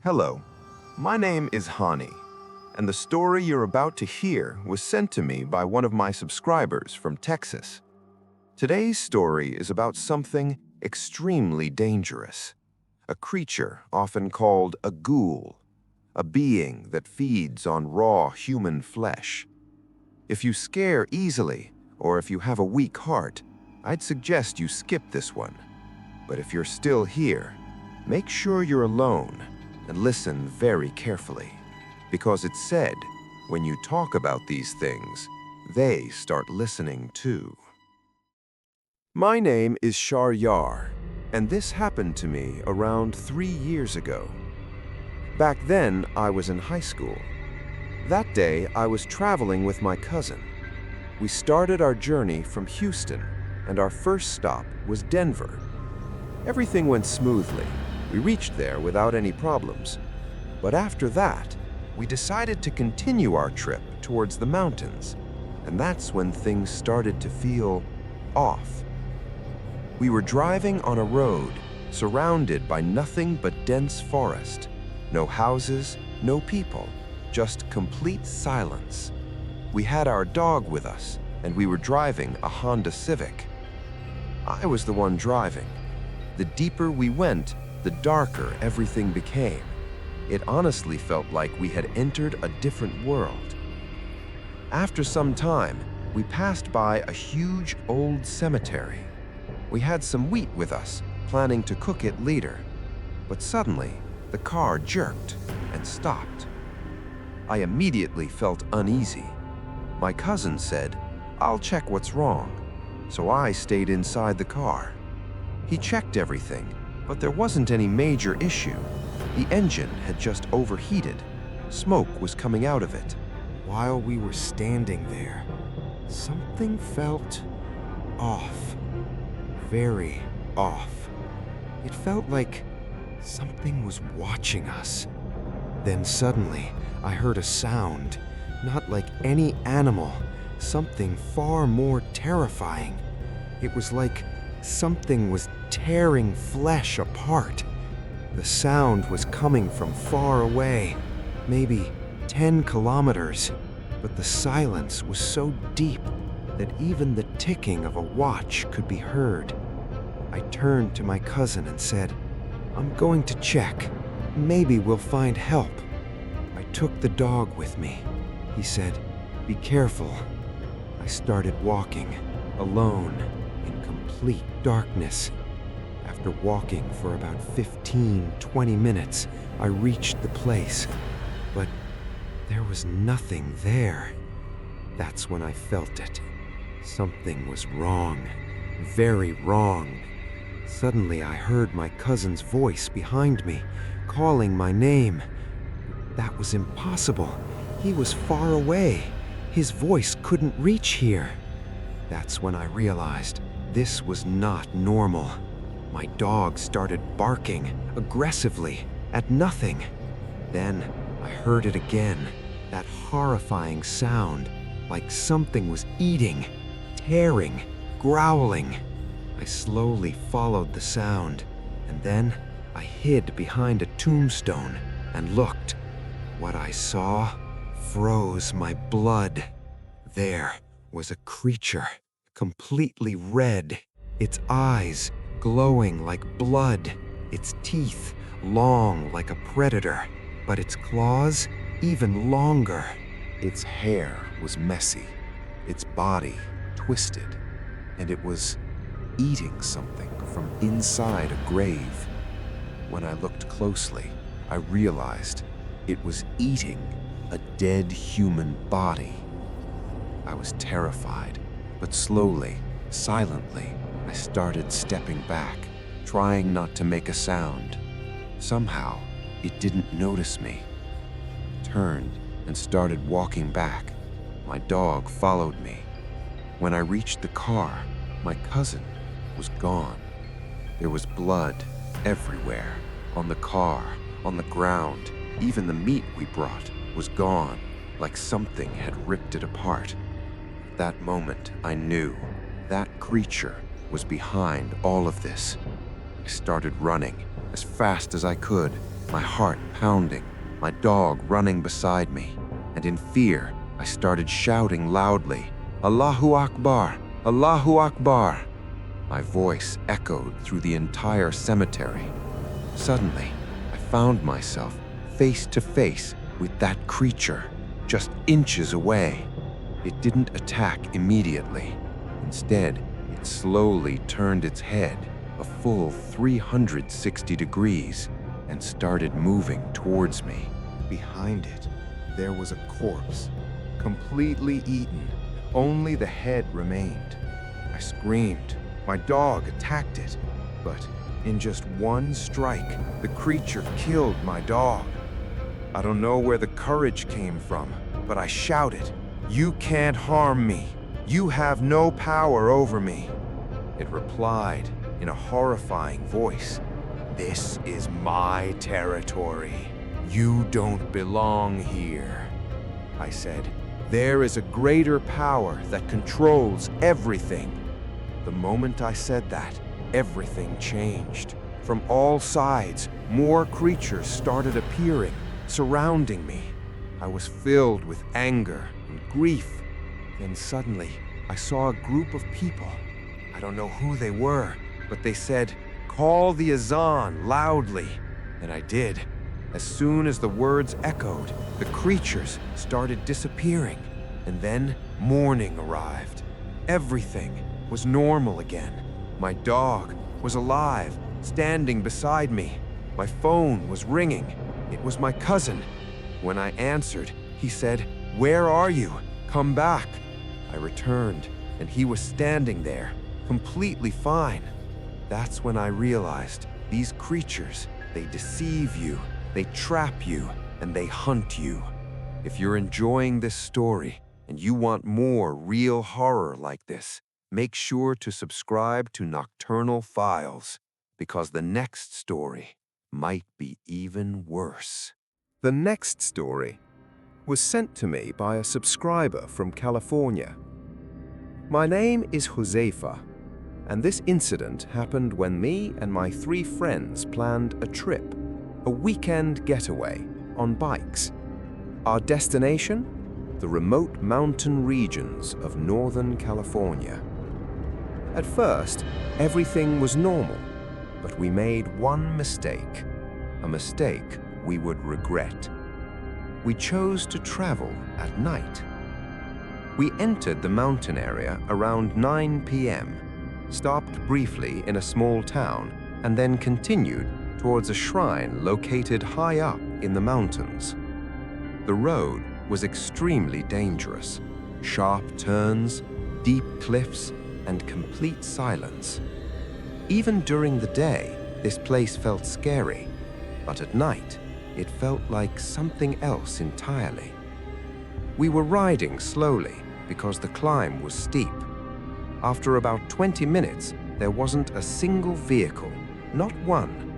Hello, my name is HAANI, and the story you're about to hear was sent to me by one of my subscribers from Texas. Today's story is about something extremely dangerous, a creature often called a ghoul, a being that feeds on raw human flesh. If you scare easily, or if you have a weak heart, I'd suggest you skip this one. But if you're still here, make sure you're alone and listen very carefully, because it's said, when you talk about these things, they start listening too. My name is Sharyar, and this happened to me around 3 years ago. Back then, I was in high school. That day, I was traveling with my cousin. We started our journey from Houston, and our first stop was Denver. Everything went smoothly. We reached there without any problems. But after that, we decided to continue our trip towards the mountains, and that's when things started to feel off. We were driving on a road surrounded by nothing but dense forest. No houses, no people, just complete silence. We had our dog with us, and we were driving a Honda Civic. I was the one driving. The deeper we went, the darker everything became. It honestly felt like we had entered a different world. After some time, we passed by a huge old cemetery. We had some wheat with us, planning to cook it later. But suddenly, the car jerked and stopped. I immediately felt uneasy. My cousin said, "I'll check what's wrong." So I stayed inside the car. He checked everything, but there wasn't any major issue. The engine had just overheated. Smoke was coming out of it. While we were standing there, something felt off. Very off. It felt like something was watching us. Then suddenly, I heard a sound, not like any animal, something far more terrifying. It was like something was tearing flesh apart. The sound was coming from far away, maybe 10 kilometers, but the silence was so deep that even the ticking of a watch could be heard. I turned to my cousin and said, "I'm going to check. Maybe we'll find help." I took the dog with me. He said, "Be careful." I started walking, alone, in complete darkness. After walking for about 15-20 minutes, I reached the place, but there was nothing there. That's when I felt it. Something was wrong, very wrong. Suddenly, I heard my cousin's voice behind me, calling my name. That was impossible. He was far away. His voice couldn't reach here. That's when I realized this was not normal. My dog started barking aggressively at nothing. Then I heard it again, that horrifying sound, like something was eating, tearing, growling. I slowly followed the sound, and then I hid behind a tombstone and looked. What I saw froze my blood. There was a creature, completely red, its eyes glowing like blood, its teeth long like a predator, but its claws even longer. Its hair was messy, its body twisted, and it was eating something from inside a grave. When I looked closely, I realized it was eating a dead human body. I was terrified, but slowly, silently, I started stepping back, trying not to make a sound. Somehow, it didn't notice me. I turned and started walking back. My dog followed me. When I reached the car, my cousin was gone. There was blood everywhere, on the car, on the ground. Even the meat we brought was gone, like something had ripped it apart. At that moment, I knew that creature was behind all of this. I started running as fast as I could, my heart pounding, my dog running beside me, and in fear, I started shouting loudly, "Allahu Akbar! Allahu Akbar!" My voice echoed through the entire cemetery. Suddenly, I found myself face to face with that creature, just inches away. It didn't attack immediately. Instead, it slowly turned its head a full 360 degrees and started moving towards me. Behind it, there was a corpse, completely eaten. Only the head remained. I screamed. My dog attacked it, but in just one strike, the creature killed my dog. I don't know where the courage came from, but I shouted, "You can't harm me. You have no power over me." It replied in a horrifying voice, "This is my territory. You don't belong here." I said, "There is a greater power that controls everything." The moment I said that, everything changed. From all sides, more creatures started appearing, surrounding me. I was filled with anger and grief. Then suddenly, I saw a group of people. I don't know who they were, but they said, "Call the Azan loudly." And I did. As soon as the words echoed, the creatures started disappearing, and then morning arrived. Everything was normal again. My dog was alive, standing beside me. My phone was ringing. It was my cousin. When I answered, he said, "Where are you? Come back." I returned, and he was standing there, completely fine. That's when I realized these creatures, they deceive you, they trap you, and they hunt you. If you're enjoying this story and you want more real horror like this, make sure to subscribe to Nocturnal Files, because the next story might be even worse. The next story was sent to me by a subscriber from California. My name is Josefa, and this incident happened when me and my 3 friends planned a trip, a weekend getaway on bikes. Our destination? The remote mountain regions of Northern California. At first, everything was normal, but we made one mistake, a mistake we would regret. We chose to travel at night. We entered the mountain area around 9 p.m., stopped briefly in a small town, and then continued towards a shrine located high up in the mountains. The road was extremely dangerous. Sharp turns, deep cliffs, and complete silence. Even during the day, this place felt scary, but at night, it felt like something else entirely. We were riding slowly because the climb was steep. After about 20 minutes, there wasn't a single vehicle, not one.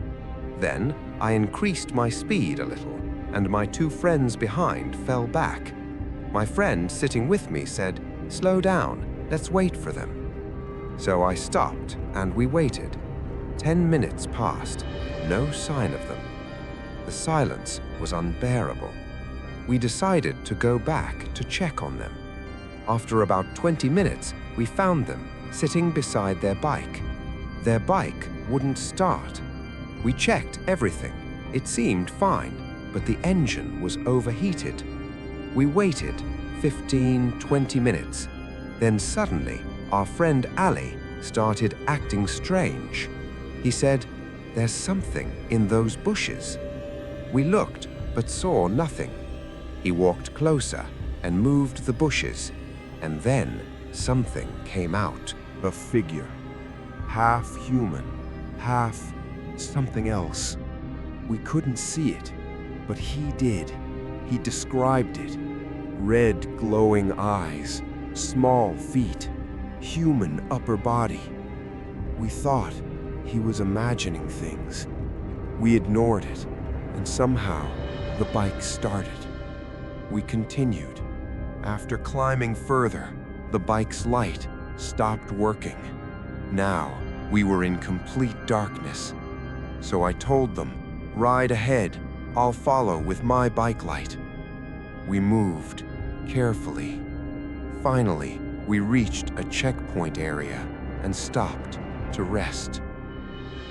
Then, I increased my speed a little, and my 2 friends behind fell back. My friend sitting with me said, "Slow down, let's wait for them." So I stopped, and we waited. 10 minutes passed, no sign of them. The silence was unbearable. We decided to go back to check on them. After about 20 minutes, we found them sitting beside their bike. Their bike wouldn't start. We checked everything. It seemed fine, but the engine was overheated. We waited 15-20 minutes. Then suddenly, our friend Ali started acting strange. He said, "There's something in those bushes." We looked, but saw nothing. He walked closer and moved the bushes, and then something came out. A figure, half human, half something else. We couldn't see it, but he did. He described it. Red glowing eyes, small feet, human upper body. We thought he was imagining things. We ignored it, and somehow the bike started. We continued. After climbing further, the bike's light stopped working. Now we were in complete darkness. So I told them, Ride ahead. I'll follow with my bike light." We moved, carefully. Finally, we reached a checkpoint area and stopped to rest.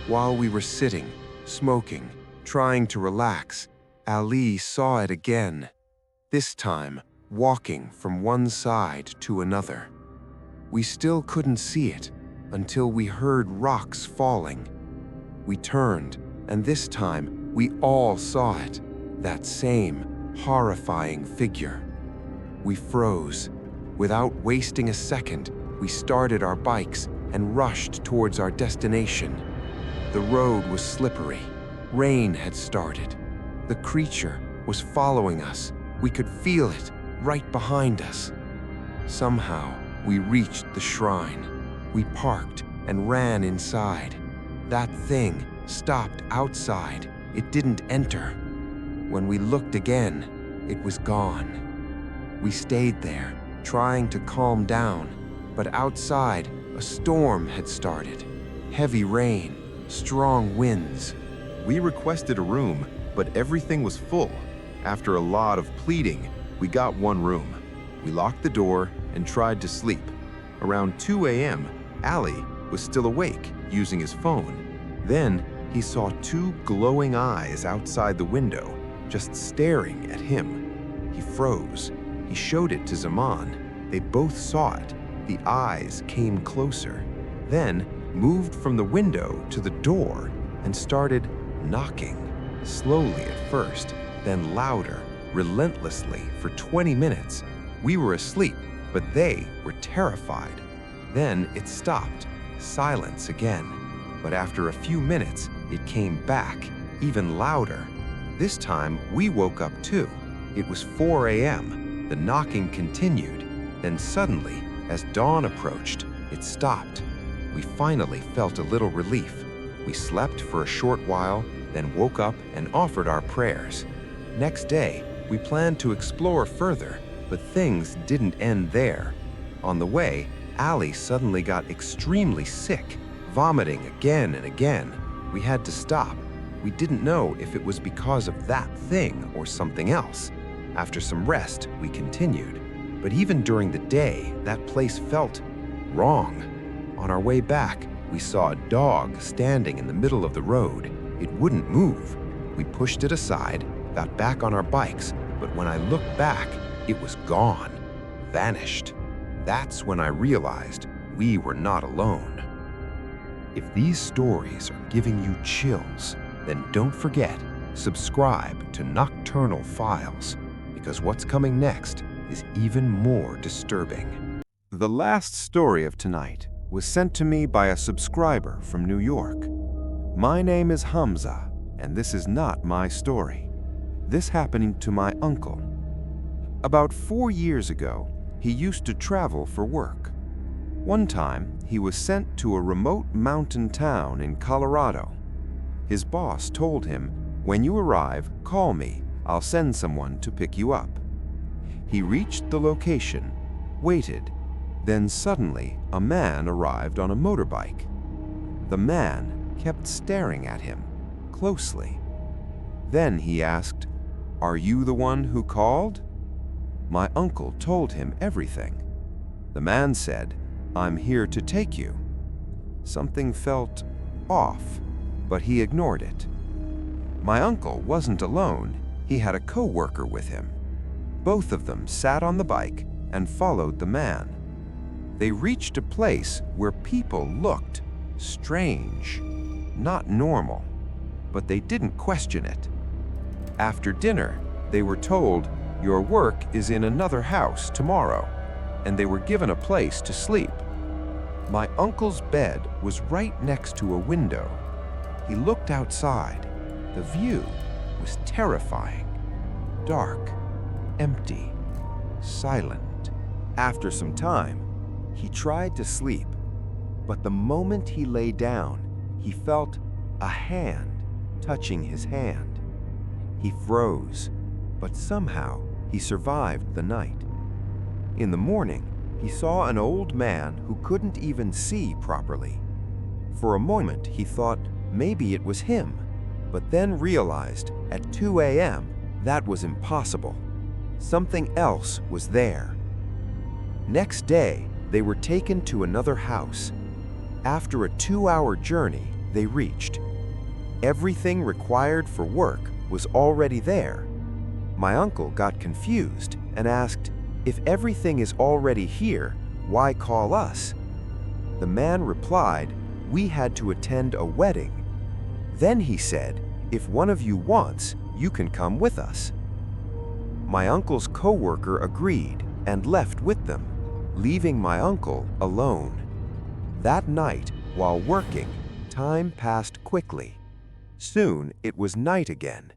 While we were sitting, smoking, trying to relax, Ali saw it again, this time walking from one side to another. We still couldn't see it until we heard rocks falling. We turned, and this time we all saw it, that same horrifying figure. We froze. Without wasting a second, we started our bikes and rushed towards our destination. The road was slippery. Rain had started. The creature was following us. We could feel it right behind us. Somehow, we reached the shrine. We parked and ran inside. That thing stopped outside. It didn't enter. When we looked again, it was gone. We stayed there, trying to calm down, but outside, a storm had started. Heavy rain, strong winds. We requested a room, but everything was full. After a lot of pleading, we got one room. We locked the door and tried to sleep. Around 2 a.m., Ali was still awake, using his phone. Then he saw two glowing eyes outside the window, just staring at him. He froze. He showed it to Zaman. They both saw it. The eyes came closer, then moved from the window to the door and started knocking, slowly at first, then louder, relentlessly for 20 minutes. We were asleep, but they were terrified. Then it stopped, silence again. But after a few minutes, it came back, even louder. This time, we woke up too. It was 4 a.m. The knocking continued. Then suddenly, as dawn approached, it stopped. We finally felt a little relief. We slept for a short while, then woke up and offered our prayers. Next day, we planned to explore further, but things didn't end there. On the way, Ali suddenly got extremely sick, vomiting again and again. We had to stop. We didn't know if it was because of that thing or something else. After some rest, we continued. But even during the day, that place felt wrong. On our way back, we saw a dog standing in the middle of the road. It wouldn't move. We pushed it aside, got back on our bikes, but when I looked back, it was gone, vanished. That's when I realized we were not alone. If these stories are giving you chills, then don't forget, subscribe to Nocturnal Files, because what's coming next is even more disturbing. The last story of tonight was sent to me by a subscriber from New York. My name is Hamza, and this is not my story. This happened to my uncle. About 4 years ago, he used to travel for work. One time, he was sent to a remote mountain town in Colorado. His boss told him, "When you arrive, call me. I'll send someone to pick you up." He reached the location, waited, then suddenly a man arrived on a motorbike. The man kept staring at him closely. Then he asked, "Are you the one who called?" My uncle told him everything. The man said, "I'm here to take you." Something felt off, but he ignored it. My uncle wasn't alone. He had a co-worker with him. Both of them sat on the bike and followed the man. They reached a place where people looked strange, not normal, but they didn't question it. After dinner, they were told, "Your work is in another house tomorrow," and they were given a place to sleep. My uncle's bed was right next to a window. He looked outside. The view was terrifying. Dark, empty, silent. After some time, he tried to sleep, but the moment he lay down, he felt a hand touching his hand. He froze, but somehow he survived the night. In the morning, he saw an old man who couldn't even see properly. For a moment, he thought maybe it was him. but then realized at 2 a.m. that was impossible. Something else was there. Next day, they were taken to another house. After a 2-hour journey, they reached. Everything required for work was already there. My uncle got confused and asked, "If everything is already here, why call us?" The man replied, "We had to attend a wedding." Then he said, "If one of you wants, you can come with us." My uncle's co-worker agreed and left with them, leaving my uncle alone. That night, while working, time passed quickly. Soon it was night again.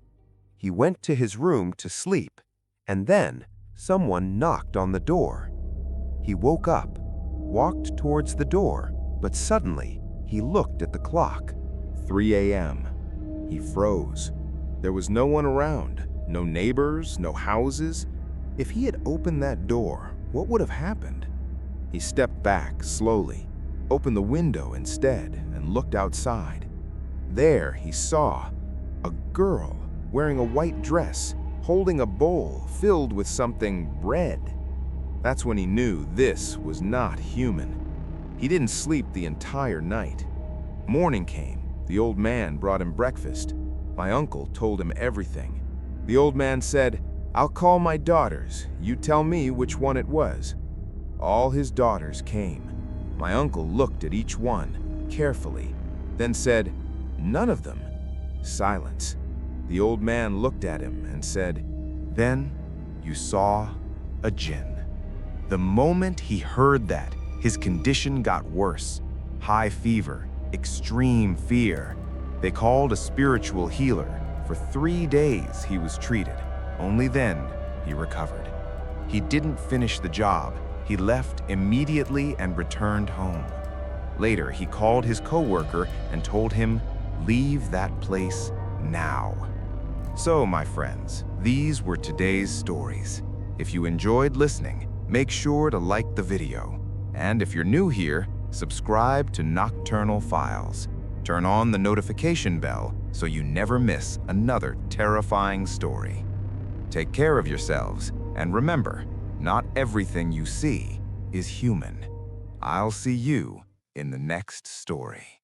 He went to his room to sleep, and then someone knocked on the door. He woke up, walked towards the door, but suddenly he looked at the clock. 3 a.m. He froze. There was no one around, no neighbors, no houses. If he had opened that door, what would have happened? He stepped back slowly, opened the window instead, and looked outside. There he saw a girl wearing a white dress, holding a bowl filled with something red. That's when he knew this was not human. He didn't sleep the entire night. Morning came. The old man brought him breakfast. My uncle told him everything. The old man said, "I'll call my daughters. You tell me which one it was." All his daughters came. My uncle looked at each one carefully, then said, "None of them." Silence. The old man looked at him and said, Then you saw a jinn. The moment he heard that, his condition got worse. High fever, extreme fear. They called a spiritual healer. For 3 days he was treated. Only then he recovered. He didn't finish the job. He left immediately and returned home. Later, he called his coworker and told him, "Leave that place now." So, my friends, these were today's stories. If you enjoyed listening, make sure to like the video. And if you're new here, subscribe to Nocturnal Files. Turn on the notification bell so you never miss another terrifying story. Take care of yourselves, and remember, not everything you see is human. I'll see you in the next story.